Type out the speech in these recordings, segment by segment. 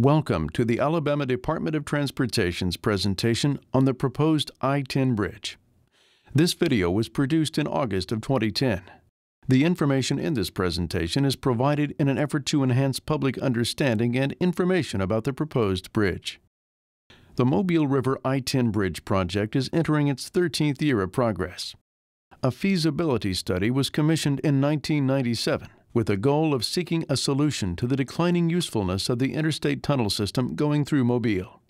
Welcome to the Alabama Department of Transportation's presentation on the proposed I-10 bridge. This video was produced in August of 2010. The information in this presentation is provided in an effort to enhance public understanding and information about the proposed bridge. The Mobile River I-10 bridge project is entering its 13th year of progress. A feasibility study was commissioned in 1997 with the goal of seeking a solution to the declining usefulness of the interstate tunnel system going through Mobile.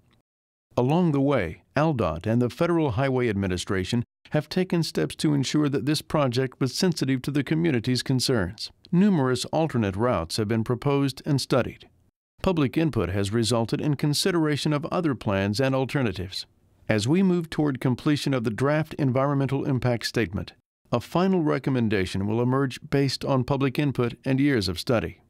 Along the way, ALDOT and the Federal Highway Administration have taken steps to ensure that this project was sensitive to the community's concerns. Numerous alternate routes have been proposed and studied. Public input has resulted in consideration of other plans and alternatives. As we move toward completion of the draft environmental impact statement, a final recommendation will emerge based on public input and years of study.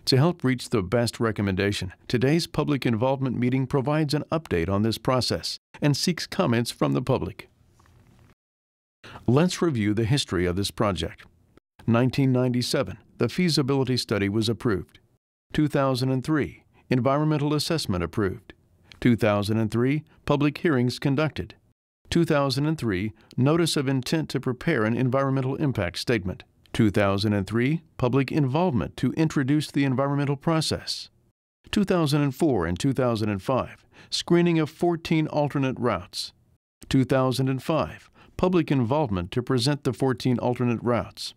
To help reach the best recommendation, today's public involvement meeting provides an update on this process and seeks comments from the public. Let's review the history of this project. 1997, the feasibility study was approved. 2003, environmental assessment approved. 2003, public hearings conducted. 2003, notice of intent to prepare an environmental impact statement. 2003, public involvement to introduce the environmental process. 2004 and 2005, screening of 14 alternate routes. 2005, public involvement to present the 14 alternate routes.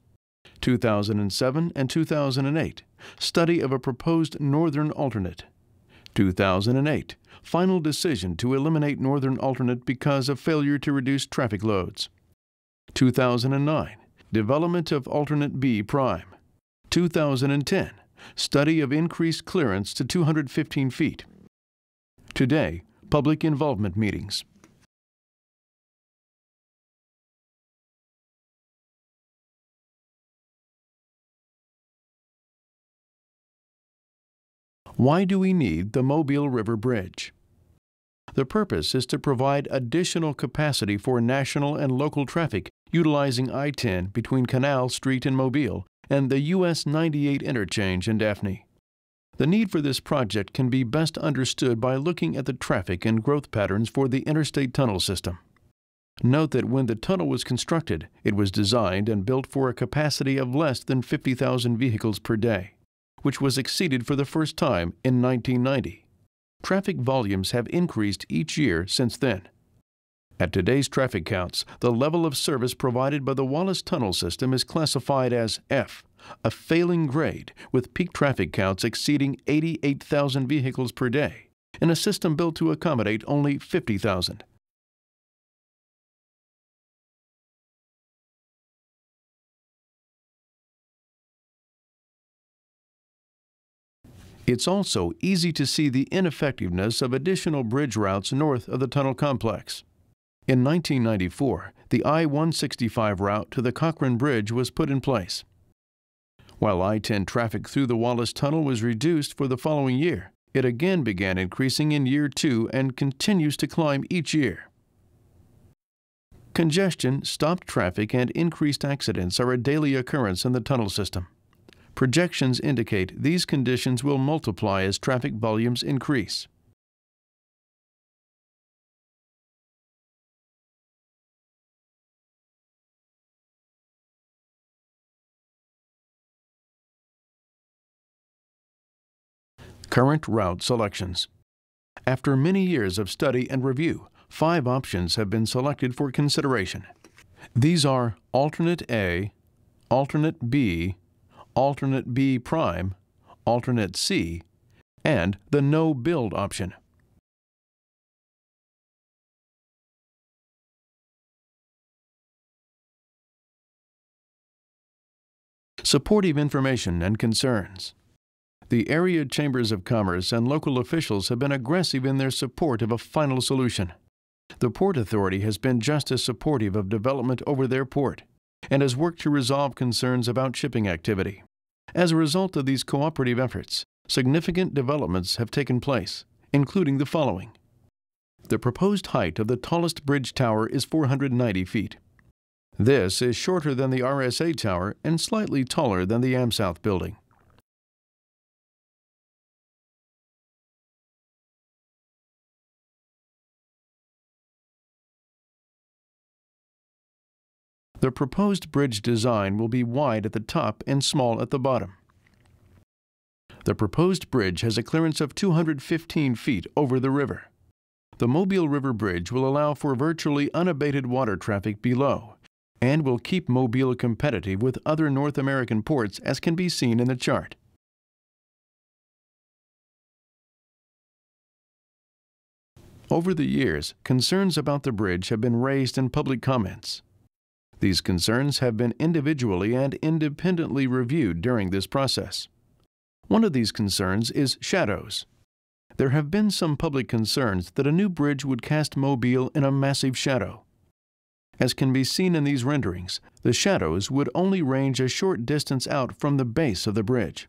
2007 and 2008, study of a proposed northern alternate. 2008, final decision to eliminate northern alternate because of failure to reduce traffic loads. 2009, development of alternate B prime. 2010, study of increased clearance to 215 feet. Today, public involvement meetings. Why do we need the Mobile River Bridge? The purpose is to provide additional capacity for national and local traffic utilizing I-10 between Canal Street in Mobile and the US 98 interchange in Daphne. The need for this project can be best understood by looking at the traffic and growth patterns for the interstate tunnel system. Note that when the tunnel was constructed, it was designed and built for a capacity of less than 50,000 vehicles per day, which was exceeded for the first time in 1990. Traffic volumes have increased each year since then. At today's traffic counts, the level of service provided by the Wallace Tunnel system is classified as F, a failing grade, with peak traffic counts exceeding 88,000 vehicles per day, in a system built to accommodate only 50,000. It's also easy to see the ineffectiveness of additional bridge routes north of the tunnel complex. In 1994, the I-165 route to the Cochran Bridge was put in place. While I-10 traffic through the Wallace Tunnel was reduced for the following year, it again began increasing in year 2 and continues to climb each year. Congestion, stopped traffic, and increased accidents are a daily occurrence in the tunnel system. Projections indicate these conditions will multiply as traffic volumes increase. Current route selections. After many years of study and review, 5 options have been selected for consideration. These are alternate A, alternate B, alternate B prime, alternate C, and the no-build option. Supportive information and concerns. The area chambers of commerce and local officials have been aggressive in their support of a final solution. The Port Authority has been just as supportive of development over their port and has worked to resolve concerns about shipping activity. As a result of these cooperative efforts, significant developments have taken place, including the following. The proposed height of the tallest bridge tower is 490 feet. This is shorter than the RSA Tower and slightly taller than the AmSouth building. The proposed bridge design will be wide at the top and small at the bottom. The proposed bridge has a clearance of 215 feet over the river. The Mobile River Bridge will allow for virtually unabated water traffic below and will keep Mobile competitive with other North American ports, as can be seen in the chart. Over the years, concerns about the bridge have been raised in public comments. These concerns have been individually and independently reviewed during this process. One of these concerns is shadows. There have been some public concerns that a new bridge would cast Mobile in a massive shadow. As can be seen in these renderings, the shadows would only range a short distance out from the base of the bridge.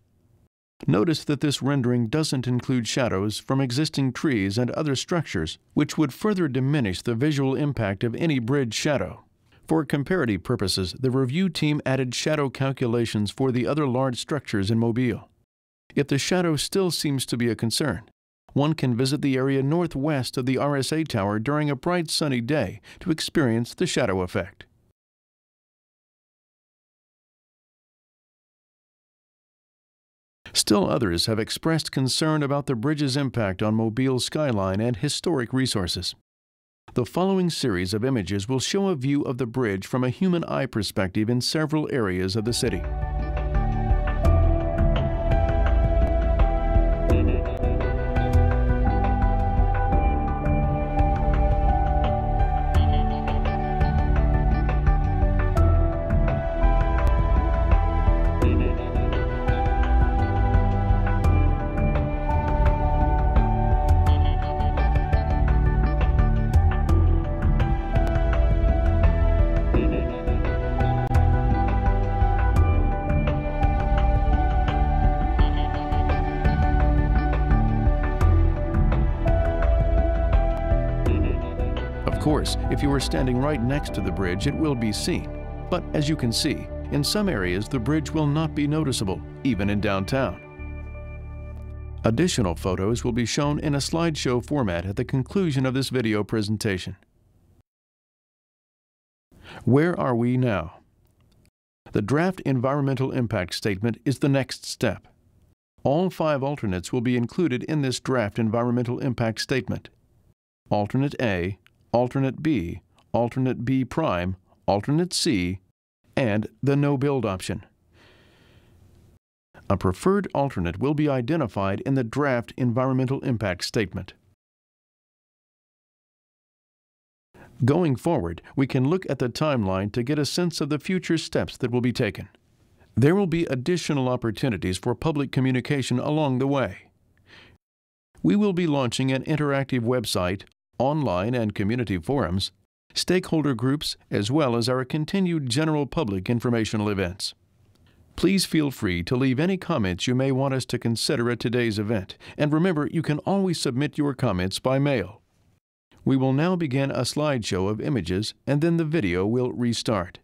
Notice that this rendering doesn't include shadows from existing trees and other structures, which would further diminish the visual impact of any bridge shadow. For comparative purposes, the review team added shadow calculations for the other large structures in Mobile. If the shadow still seems to be a concern, one can visit the area northwest of the RSA Tower during a bright sunny day to experience the shadow effect. Still others have expressed concern about the bridge's impact on Mobile's skyline and historic resources. The following series of images will show a view of the bridge from a human eye perspective in several areas of the city. Of course, if you are standing right next to the bridge, it will be seen. But as you can see, in some areas the bridge will not be noticeable, even in downtown. Additional photos will be shown in a slideshow format at the conclusion of this video presentation. Where are we now? The draft environmental impact statement is the next step. All 5 alternates will be included in this draft environmental impact statement. Alternate A, Alternate B, Alternate B prime, Alternate C, and the no-build option. A preferred alternate will be identified in the draft environmental impact statement. Going forward, we can look at the timeline to get a sense of the future steps that will be taken. There will be additional opportunities for public communication along the way. We will be launching an interactive website, online and community forums, stakeholder groups, as well as our continued general public informational events. Please feel free to leave any comments you may want us to consider at today's event, and remember, you can always submit your comments by mail. We will now begin a slideshow of images, and then the video will restart.